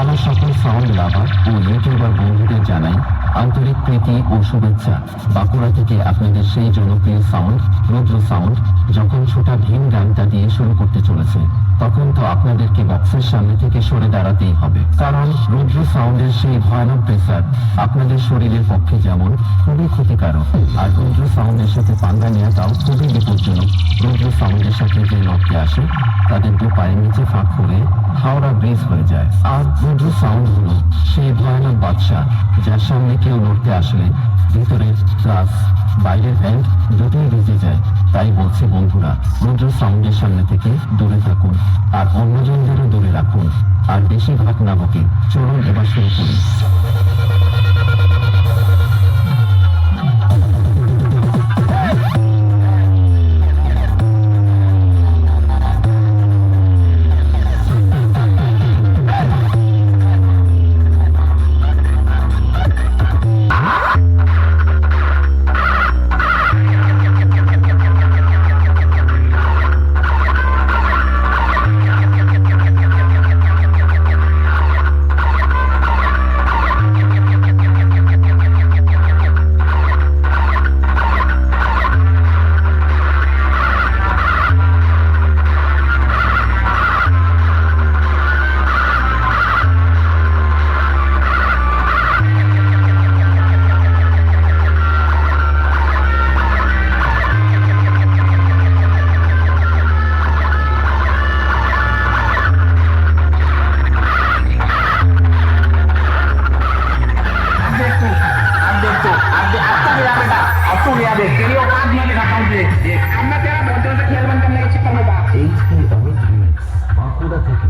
আমার সকল সাউন্ড লাভার ও ইউটিউবার বন্ধুদের জানাই আন্তরিক প্রীতি ও শুভেচ্ছা। বাঁকুড়া থেকে আপনাদের সেই জনপ্রিয় সাউন্ড রুদ্র সাউন্ড যখন ছোটা ভীম গানটা দিয়ে শুরু করতে চলেছে, তখন তো আপনাদেরকে বক্সের সামনে থেকে সরে দাঁড়াতেই হবে, কারণ রুদ্র সাউন্ডের সেই ভয়ানক প্রেসার আপনাদের শরীরের পক্ষে যেমন খুবই ক্ষতিকারক, আর রুদ্র সাউন্ডের সাথে পাঙ্গা নেওয়াটাও খুবই বিপজ্জনক। রুদ্র সাউন্ডের সাথে যে নড়তে আসে তাদের দু পায়ের নিচে ফাঁক হয়ে হাওড়া ব্রিজ হয়ে যায়। আর রুদ্র সাউন্ড হলো সেই ভয়ানক বাদশা, যার সামনে কেউ নড়তে আসলে ভিতরের প্লাস বাইরের ভ্যান্ট দুটোই ভিজে যায়। তাই বলছি বন্ধুরা, রুদ্র সাউন্ডের সামনে থেকে দূরে থাকুন আর অন্যজনদেরও দূরে রাখুন, আর বেশি ভাগ না বকে চলুন এবার শুরু করি। বাঁকুড়া থেকে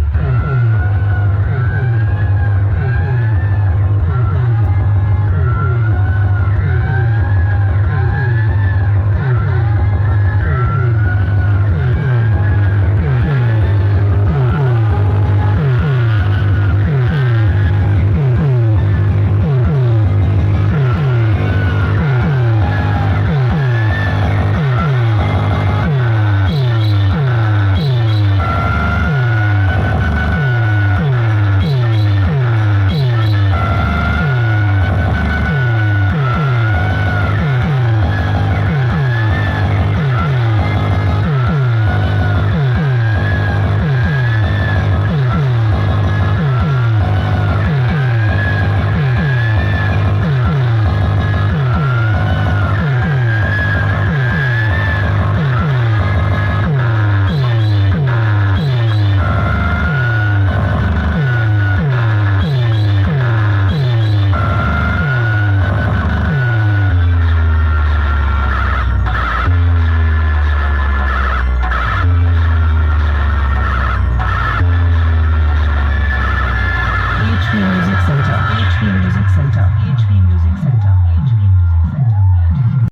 HP Music Center, HP Music Center, HP Music Center.